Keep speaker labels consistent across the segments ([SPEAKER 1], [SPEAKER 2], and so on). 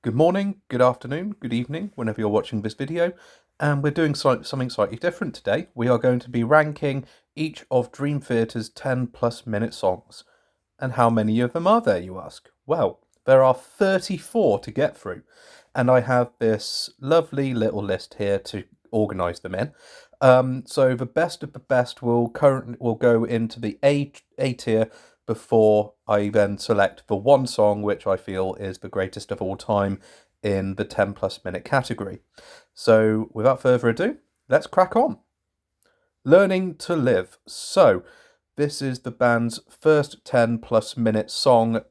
[SPEAKER 1] Good morning, good afternoon, good evening, whenever you're watching this video. And we're doing something slightly different today. We are going to be ranking each of Dream Theater's 10 plus minute songs. And how many of them are there, you ask? Well, there are 34 to get through. And I have this lovely little list here to organise them in. So the best of the best will go into the A tier before I then select the one song which I feel is the greatest of all time in the 10 plus minute category. So without further ado, let's crack on. Learning to Live. So this is the band's first 10 plus minute song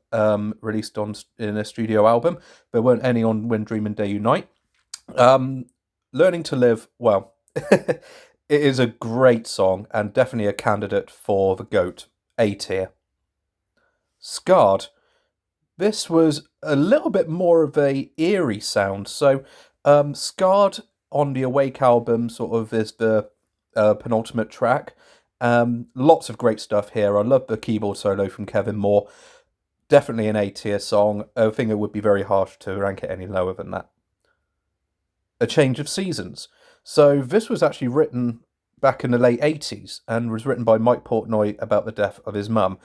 [SPEAKER 1] released in a studio album. There weren't any on When Dream and Day Unite. Learning to Live, well, it is a great song and definitely a candidate for the GOAT, A tier. Scarred. This was a little bit more of a eerie sound. So Scarred on the Awake album sort of is the penultimate track. Lots of great stuff here. I love the keyboard solo from Kevin Moore. Definitely an A tier song. I think it would be very harsh to rank it any lower than that. A Change of Seasons. So this was actually written back in the late 80s and was written by Mike Portnoy about the death of his mum.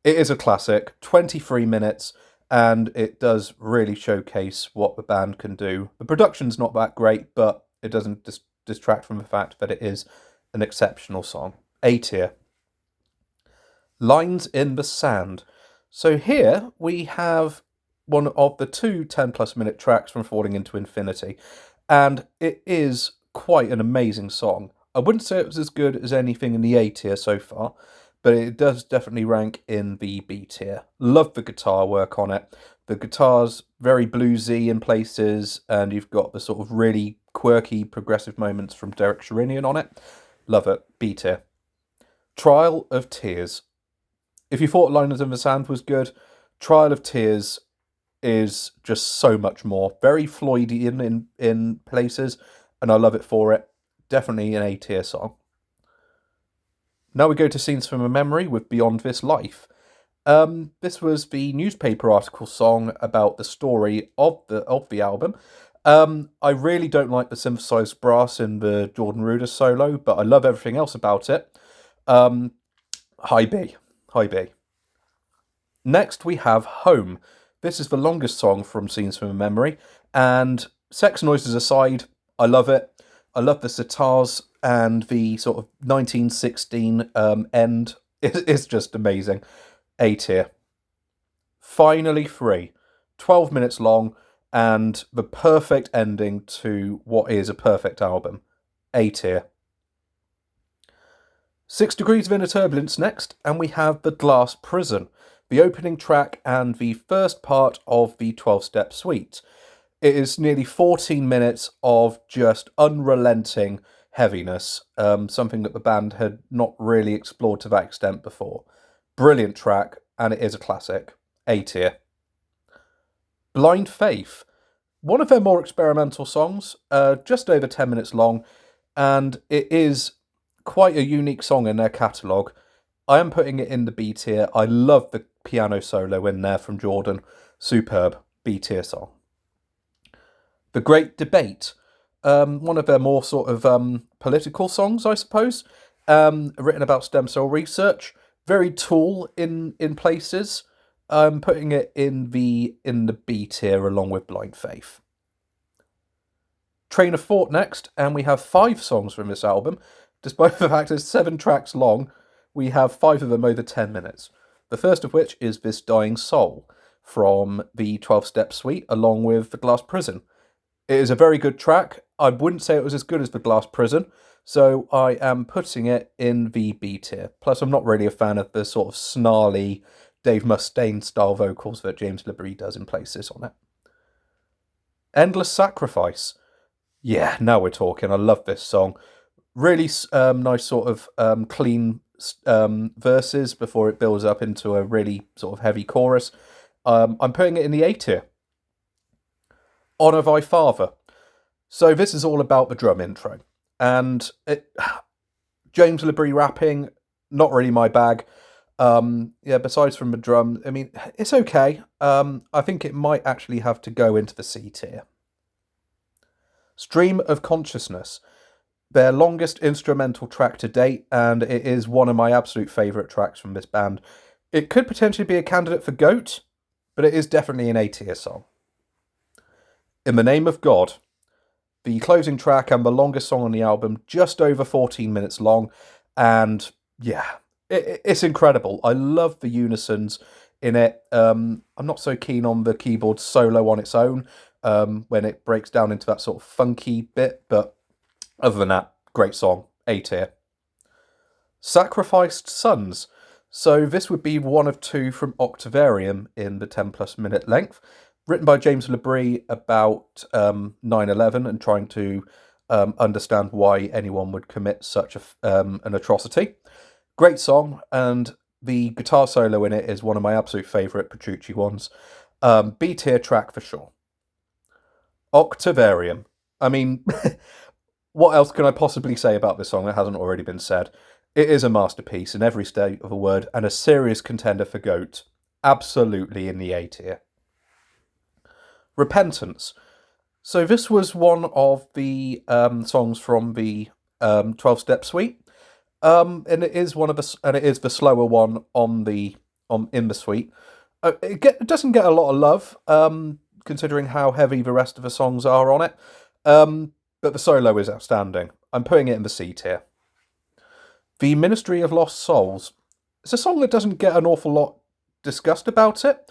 [SPEAKER 1] It is a classic, 23 minutes, and it does really showcase what the band can do. The production's not that great, but it doesn't distract from the fact that it is an exceptional song. A tier. Lines in the Sand. So here we have one of the two 10 plus minute tracks from Falling into Infinity, and it is quite an amazing song. I wouldn't say it was as good as anything in the A tier so far, but it does definitely rank in the B tier. Love the guitar work on it. The guitar's very bluesy in places, and you've got the sort of really quirky progressive moments from Derek Sherinian on it. Love it. B tier. Trial of Tears. If you thought Liners in the Sand was good, Trial of Tears is just so much more. Very Floydian in places, and I love it for it. Definitely an A tier song. Now we go to Scenes from a Memory with Beyond This Life. This was the newspaper article song about the story of the album. I really don't like the synthesized brass in the Jordan Rudess solo, but I love everything else about it. High B. High B. Next we have Home. This is the longest song from Scenes from a Memory, and sex noises aside, I love it. I love the sitars and the sort of 1916 end. It's just amazing. A tier. Finally Free. 12 minutes long and the perfect ending to what is a perfect album. A tier. 6 Degrees of Inner Turbulence next, and we have The Glass Prison, the opening track and the first part of the 12-step suite. It is nearly 14 minutes of just unrelenting heaviness, something that the band had not really explored to that extent before. Brilliant track, and it is a classic. A tier. Blind Faith. One of their more experimental songs, just over 10 minutes long, and it is quite a unique song in their catalogue. I am putting it in the B tier. I love the piano solo in there from Jordan. Superb. B tier song. The Great Debate. One of their more sort of political songs, I suppose. Written about stem cell research. Very Tool in places. I'm putting it in the B tier along with Blind Faith. Train of Thought next, and we have 5 songs from this album. Despite the fact it's 7 tracks long, we have 5 of them over 10 minutes. The first of which is This Dying Soul from the 12-step suite along with The Glass Prison. It is a very good track. I wouldn't say it was as good as The Glass Prison, so I am putting it in the B tier. Plus, I'm not really a fan of the sort of snarly Dave Mustaine style vocals that James LaBrie does in places on it. Endless Sacrifice. Yeah, now we're talking. I love this song. Really nice sort of clean verses before it builds up into a really sort of heavy chorus. I'm putting it in the A tier. Honour Thy Father. So this is all about the drum intro. And James LaBrie rapping, not really my bag. Yeah, besides from the drum, I mean, it's okay. I think it might actually have to go into the C tier. Stream of Consciousness, their longest instrumental track to date, and it is one of my absolute favourite tracks from this band. It could potentially be a candidate for GOAT, but it is definitely an A tier song. In the Name of God, the closing track and the longest song on the album, just over 14 minutes long, and yeah, it's incredible. I love the unisons in it. I'm not so keen on the keyboard solo on its own when it breaks down into that sort of funky bit, but other than that, great song, A tier. Sacrificed Sons. So this would be one of two from Octavarium in the 10 plus minute length, written by James LaBrie about 9/11 and trying to understand why anyone would commit such an atrocity. Great song, and the guitar solo in it is one of my absolute favourite Petrucci ones. B tier track for sure. Octavarium. I mean, what else can I possibly say about this song that hasn't already been said? It is a masterpiece in every state of a word and a serious contender for GOAT. Absolutely in the A tier. Repentance. So this was one of the songs from the 12-step suite, and it is the slower one in the suite. It doesn't get a lot of love, considering how heavy the rest of the songs are on it. But the solo is outstanding. I'm putting it in the C tier. The Ministry of Lost Souls. It's a song that doesn't get an awful lot discussed about it.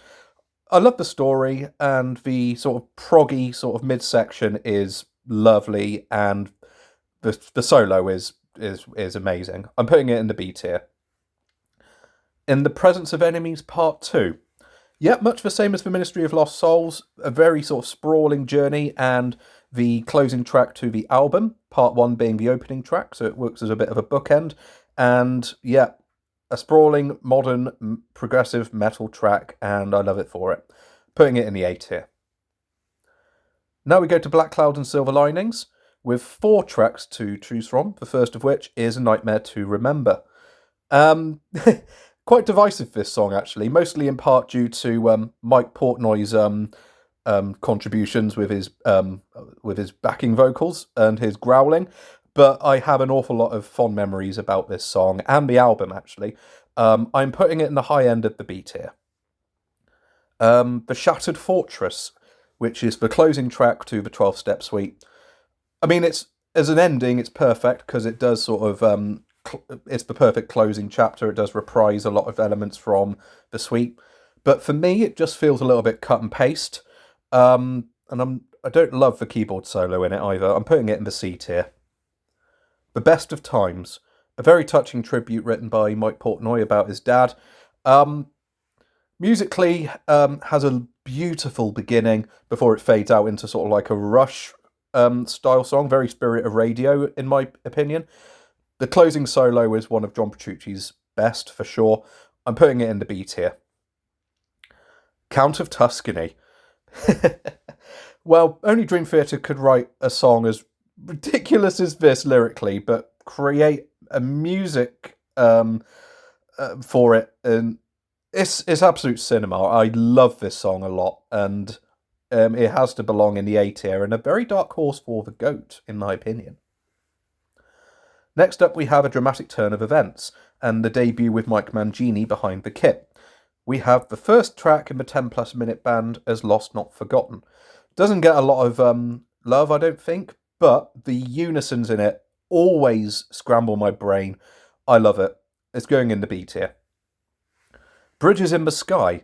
[SPEAKER 1] I love the story, and the sort of proggy sort of midsection is lovely, and the solo is amazing. I'm putting it in the B tier. In the Presence of Enemies Part 2. Yep, much the same as the Ministry of Lost Souls, a very sort of sprawling journey, and the closing track to the album, part 1 being the opening track, so it works as a bit of a bookend. And yeah, a sprawling, modern, progressive metal track, and I love it for it. Putting it in the A tier. Now we go to Black Cloud and Silver Linings, with 4 tracks to choose from, the first of which is A Nightmare to Remember. Quite divisive, this song, actually, mostly in part due to Mike Portnoy's contributions with his backing vocals and his growling, but I have an awful lot of fond memories about this song and the album, actually. I'm putting it in the high end of the B tier. The Shattered Fortress, which is the closing track to the 12-step suite. I mean, as an ending, it's perfect because it does sort of it's the perfect closing chapter. It does reprise a lot of elements from the suite, but for me, it just feels a little bit cut and paste. And I don't love the keyboard solo in it either. I'm putting it in the C tier. The Best of Times, a very touching tribute written by Mike Portnoy about his dad. Musically, has a beautiful beginning before it fades out into sort of like a Rush style song, very Spirit of Radio, in my opinion. The closing solo is one of John Petrucci's best, for sure. I'm putting it in the B tier. Count of Tuscany. Well, only Dream Theater could write a song as ridiculous as this lyrically, but create a music for it, and it's absolute cinema. I love this song a lot, and it has to belong in the A tier, and a very dark horse for the GOAT, in my opinion. Next up, we have a dramatic turn of events, and the debut with Mike Mangini behind the kit. We have the first track in the 10-plus minute band as Lost Not Forgotten. Doesn't get a lot of love, I don't think, but the unisons in it always scramble my brain. I love it. It's going in the B tier. Bridges in the Sky.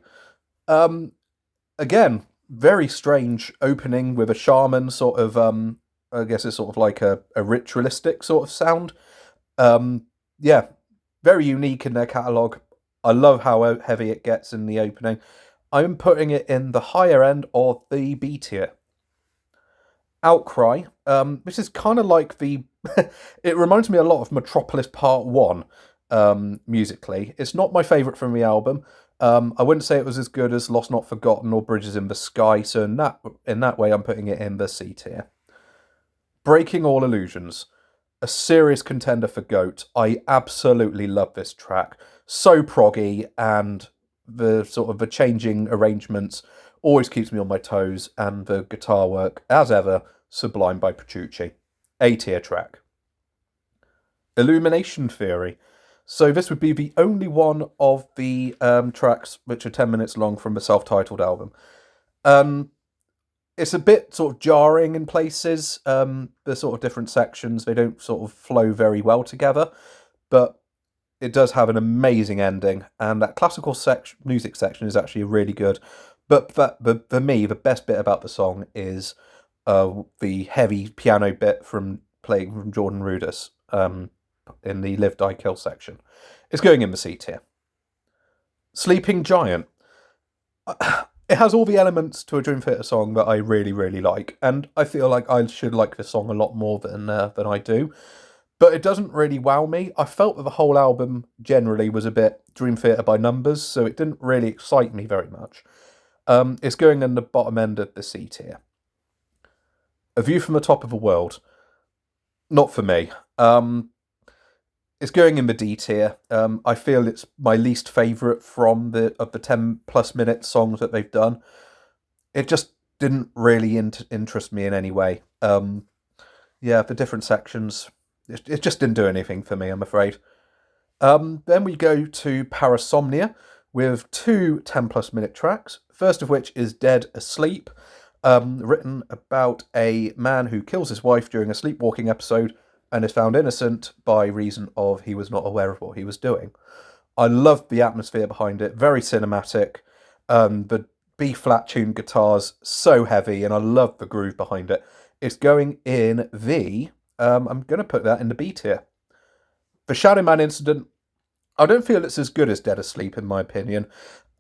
[SPEAKER 1] Again, very strange opening with a shaman sort of, I guess it's sort of like a ritualistic sort of sound. Yeah, very unique in their catalogue. I love how heavy it gets in the opening. I'm putting it in the higher end of the B tier. Outcry, which is kind of like the... it reminds me a lot of Metropolis Part 1, musically. It's not my favourite from the album. I wouldn't say it was as good as Lost Not Forgotten or Bridges in the Sky, so in that way I'm putting it in the C tier. Breaking All Illusions, a serious contender for GOAT. I absolutely love this track. so proggy, and the sort of the changing arrangements always keeps me on my toes, and the guitar work, as ever, sublime by Petrucci. A-tier track. Illumination Theory. So this would be the only one of the tracks which are 10 minutes long from the self-titled album. It's a bit sort of jarring in places, the sort of different sections, they don't sort of flow very well together, but it does have an amazing ending, and that classical music section is actually really good. But for me, the best bit about the song is the heavy piano bit from Jordan Rudess in the Live, Die, Kill section. It's going in the C tier. Sleeping Giant. It has all the elements to a Dream Theater song that I really, really like, and I feel like I should like this song a lot more than I do. But it doesn't really wow me. I felt that the whole album generally was a bit Dream Theater by numbers, so it didn't really excite me very much. It's going in the bottom end of the C tier. A View from the Top of the World. Not for me. It's going in the D tier. I feel it's my least favourite of the 10 plus minute songs that they've done. It just didn't really interest me in any way. The different sections, it just didn't do anything for me, I'm afraid. Then we go to Parasomnia with two 10 plus minute tracks. First of which is Dead Asleep, written about a man who kills his wife during a sleepwalking episode and is found innocent by reason of he was not aware of what he was doing. I loved the atmosphere behind it, very cinematic. The B-flat tuned guitars, so heavy, and I love the groove behind it. It's going in I'm going to put that in the B tier. The Shadow Man Incident, I don't feel it's as good as Dead Asleep, in my opinion.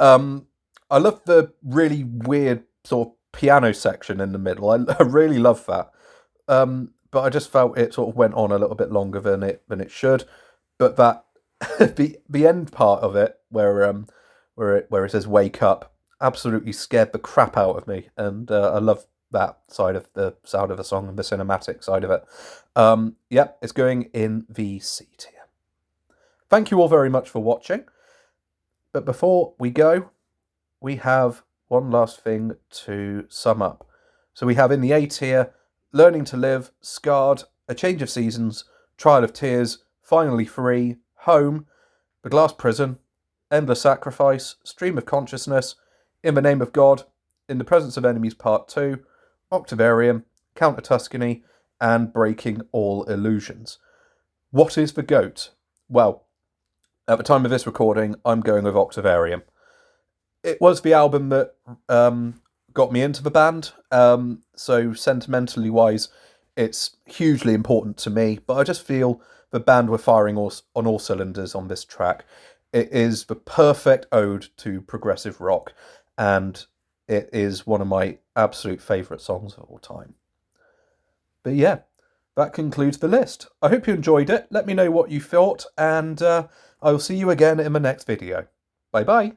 [SPEAKER 1] I love the really weird sort of piano section in the middle. I really love that. But I just felt it sort of went on a little bit longer than it should. But that the end part of it, where it says "wake up," absolutely scared the crap out of me, and I love that side of the sound of the song and the cinematic side of it. It's going in the C tier. Thank you all very much for watching. But before we go, we have one last thing to sum up. So we have in the A tier, Learning to Live, Scarred, A Change of Seasons, Trial of Tears, Finally Free, Home, The Glass Prison, Endless Sacrifice, Stream of Consciousness, In the Name of God, In the Presence of Enemies Part 2, Octavarium, Count of Tuscany, and Breaking All Illusions. What is the GOAT? Well, at the time of this recording, I'm going with Octavarium. It was the album that got me into the band, so sentimentally wise, it's hugely important to me, but I just feel the band were firing on all cylinders on this track. It is the perfect ode to progressive rock, and it is one of my absolute favourite songs of all time. But yeah, that concludes the list. I hope you enjoyed it. Let me know what you thought, and I will see you again in the next video. Bye bye.